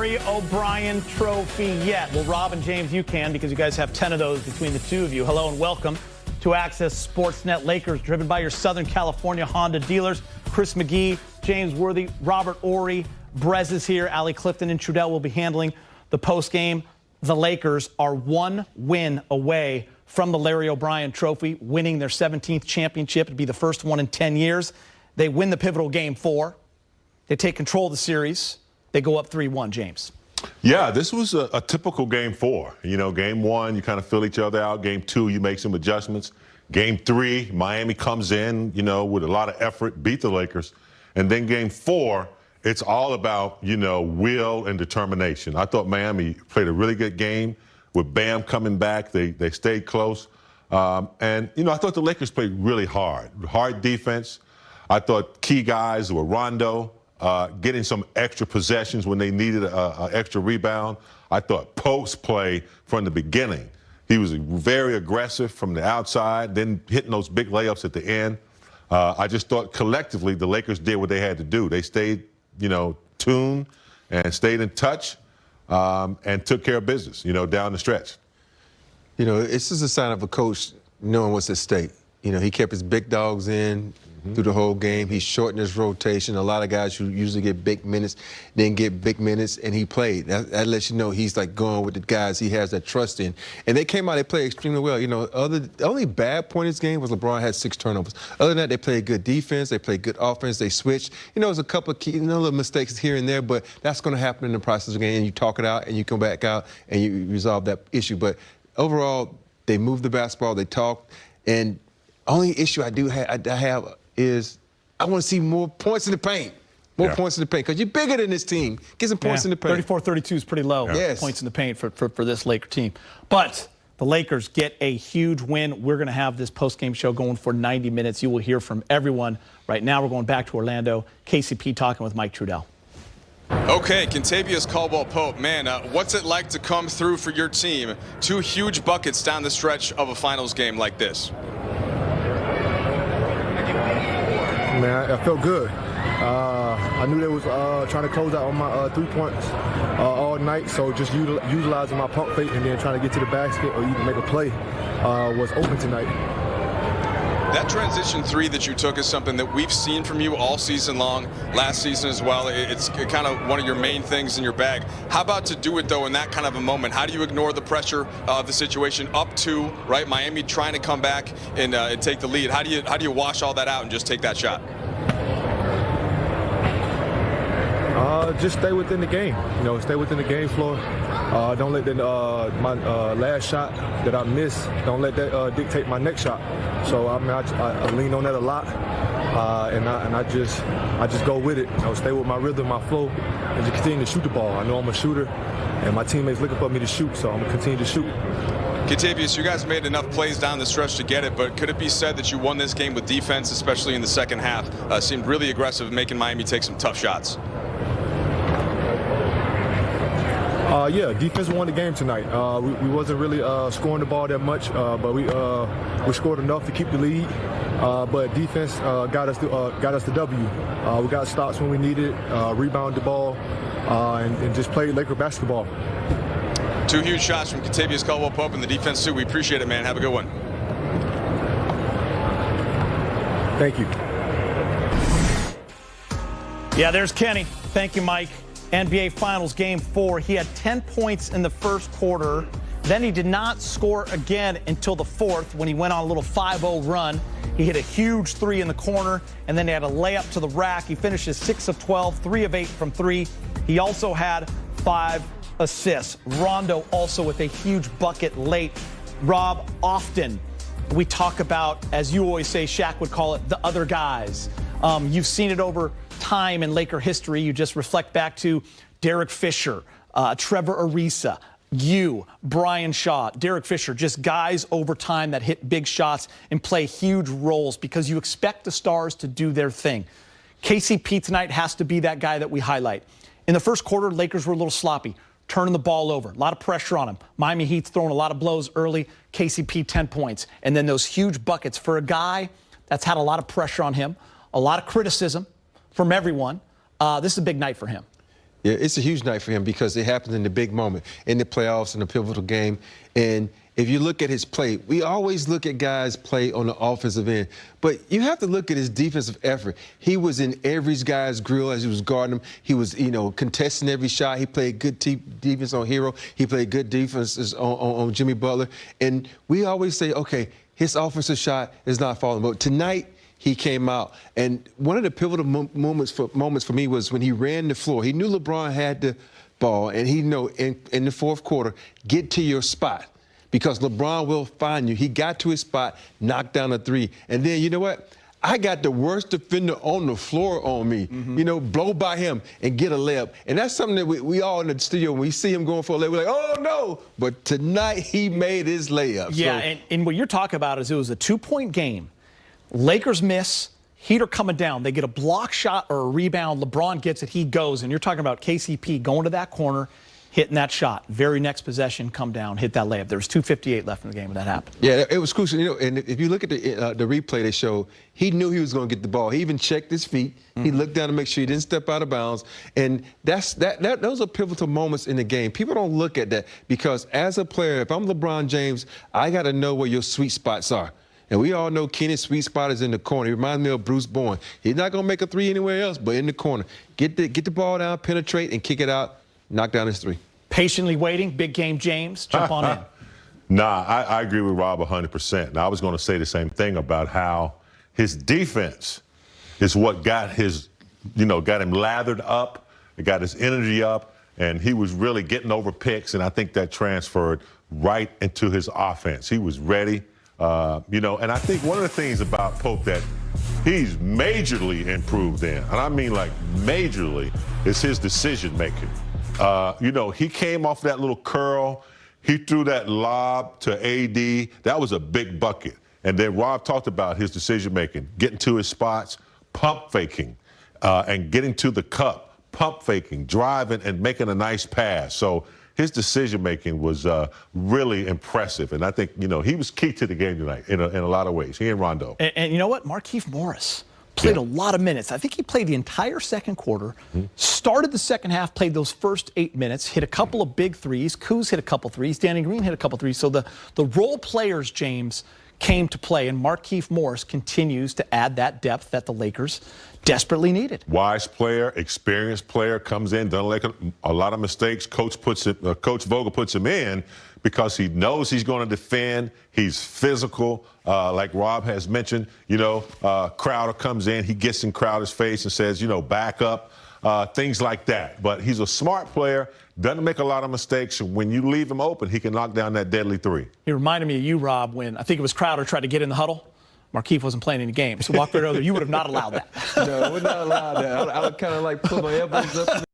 Larry O'Brien trophy yet? Well, Rob and James, you can, because you guys have 10 of those between the two of you. Hello and welcome to Access Sportsnet Lakers, driven by your Southern California Honda dealers. Chris McGee, James Worthy, Robert Ory, Brez is here. Allie Clifton and Trudell will be handling the postgame. The Lakers are one win away from the Larry O'Brien trophy, winning their 17th championship. It'd be the first one in 10 years. They win the pivotal Game 4. They take control of the series. They go up 3-1, James. Yeah, this was a typical Game 4. You know, Game 1, you kind of fill each other out. Game 2, you make some adjustments. Game 3, Miami comes in, you know, with a lot of effort, beat the Lakers. And then Game 4, it's all about, you know, will and determination. I thought Miami played a really good game with Bam coming back. They stayed close. And, you know, I thought the Lakers played really hard defense. I thought key guys were Rondo, getting some extra possessions when they needed an extra rebound. I thought post play from the beginning. He was very aggressive from the outside, then hitting those big layups at the end. I just thought collectively the Lakers did what they had to do. They stayed, you know, tuned and stayed in touch and took care of business, you know, down the stretch. You know, it's just a sign of a coach knowing what's at stake. You know, he kept his big dogs in through the whole game. He shortened his rotation. A lot of guys who usually get big minutes didn't get big minutes, and he played. That lets you know he's like going with the guys he has that trust in. And they came out, they played extremely well. You know, the only bad point in this game was LeBron had 6 turnovers. Other than that, they played good defense. They played good offense. They switched. You know, it was a couple of key, little mistakes here and there, but that's going to happen in the process of the game. And you talk it out, and you come back out, and you resolve that issue. But overall, they moved the basketball. They talked. And only issue I have is I want to see more points in the paint. More points in the paint, because you're bigger than this team. Get some points in the paint. 34-32 is pretty low. Yes. Points in the paint for this Laker team. But the Lakers get a huge win. We're going to have this postgame show going for 90 minutes. You will hear from everyone. Right now, we're going back to Orlando. KCP talking with Mike Trudell. Okay, Kentavious Caldwell-Pope, man, what's it like to come through for your team? 2 huge buckets down the stretch of a finals game like this. Man, I felt good. I knew they was trying to close out on my 3 points all night, so just utilizing my pump fake and then trying to get to the basket or even make a play was open tonight. That transition 3 that you took is something that we've seen from you all season long, last season as well. It's kind of one of your main things in your bag. How about to do it, though, in that kind of a moment? How do you ignore the pressure of the situation up to, right, Miami trying to come back and take the lead? How do you wash all that out and just take that shot? Just stay within the game. You know, stay within the game floor. Don't let my last shot that I missed, don't let that dictate my next shot. So I mean, I lean on that a lot, and I just go with it. You know, stay with my rhythm, my flow, and just continue to shoot the ball. I know I'm a shooter, and my teammates looking for me to shoot, so I'm gonna continue to shoot. Kentavious, you guys made enough plays down the stretch to get it, but could it be said that you won this game with defense, especially in the second half? Seemed really aggressive, making Miami take some tough shots. Yeah, defense won the game tonight. We wasn't really scoring the ball that much, but we scored enough to keep the lead. But defense got us the W. We got stops when we needed, rebound the ball, and just played Laker basketball. 2 huge shots from Kentavious Caldwell-Pope in the defense too. We appreciate it, man. Have a good one. Thank you. Yeah, there's Kenny. Thank you, Mike. NBA Finals Game 4. He had 10 points in the first quarter. Then he did not score again until the 4th when he went on a little 5-0 run. He hit a huge 3 in the corner, and then he had a layup to the rack. He finishes 6 of 12, 3 of 8 from 3. He also had 5 assists. Rondo also with a huge bucket late. Rob, often we talk about, as you always say, Shaq would call it, the other guys. You've seen it over time in Laker history. You just reflect back to Derek Fisher, Trevor Ariza, Brian Shaw, Derek Fisher, just guys over time that hit big shots and play huge roles because you expect the stars to do their thing. KCP tonight has to be that guy that we highlight. In the first quarter, Lakers were a little sloppy, turning the ball over, a lot of pressure on him. Miami Heat's throwing a lot of blows early. KCP 10 points. And then those huge buckets for a guy that's had a lot of pressure on him, a lot of criticism from everyone. This is a big night for him. Yeah, it's a huge night for him because it happens in the big moment, in the playoffs, in the pivotal game. And if you look at his play, we always look at guys play on the offensive end, but you have to look at his defensive effort. He was in every guy's grill as he was guarding him. He was, contesting every shot. He played good defense on Hero. He played good defense on Jimmy Butler. And we always say, okay, his offensive shot is not falling. But tonight, he came out, and one of the pivotal moments for me was when he ran the floor. He knew LeBron had the ball, and he knew in the fourth quarter, get to your spot because LeBron will find you. He got to his spot, knocked down a three, and then you know what? I got the worst defender on the floor on me. Blow by him and get a layup. And that's something that we all in the studio, when we see him going for a layup, we're like, oh, no. But tonight, he made his layup. Yeah, so, and what you're talking about is it was a 2-point game. Lakers miss, Heat are coming down. They get a block shot or a rebound. LeBron gets it, he goes. And you're talking about KCP going to that corner, hitting that shot. Very next possession, come down, hit that layup. There was 2:58 left in the game when that happened. Yeah, it was crucial. And if you look at the replay they showed, he knew he was going to get the ball. He even checked his feet. He looked down to make sure he didn't step out of bounds. And those are pivotal moments in the game. People don't look at that because as a player, if I'm LeBron James, I got to know where your sweet spots are. And we all know Kenny's sweet spot is in the corner. He reminds me of Bruce Bowen. He's not going to make a three anywhere else, but in the corner. Get the ball down, penetrate, and kick it out, knock down his three. Patiently waiting, big game James, jump on in. Nah, I agree with Rob 100%. Now, I was going to say the same thing about how his defense is what got got him lathered up, it got his energy up, and he was really getting over picks, and I think that transferred right into his offense. He was ready. And I think one of the things about Pope that he's majorly improved in, and I mean like majorly, is his decision making. He came off that little curl. He threw that lob to AD. That was a big bucket. And then Rob talked about his decision making, getting to his spots, pump faking, and getting to the cup, pump faking, driving, and making a nice pass. So his decision-making was really impressive. And I think, he was key to the game tonight in a lot of ways. He and Rondo. And you know what? Markieff Morris played a lot of minutes. I think he played the entire second quarter, started the second half, played those first 8 minutes, hit a couple of big threes. Kuz hit a couple threes. Danny Green hit a couple threes. So the role players, James, came to play, and Markieff Morris continues to add that depth that the Lakers desperately needed. Wise player, experienced player, comes in, doesn't make a lot of mistakes. Coach Vogel puts him in because he knows he's going to defend. He's physical, like Rob has mentioned. Crowder comes in, he gets in Crowder's face and says, back up, things like that. But he's a smart player, doesn't make a lot of mistakes. When you leave him open, he can knock down that deadly three. He reminded me of you, Rob, when I think it was Crowder tried to get in the huddle. Markieff wasn't playing any games. So walk right over there. You would have not allowed that. No, I would not allow that. I would kind of like put my elbows up.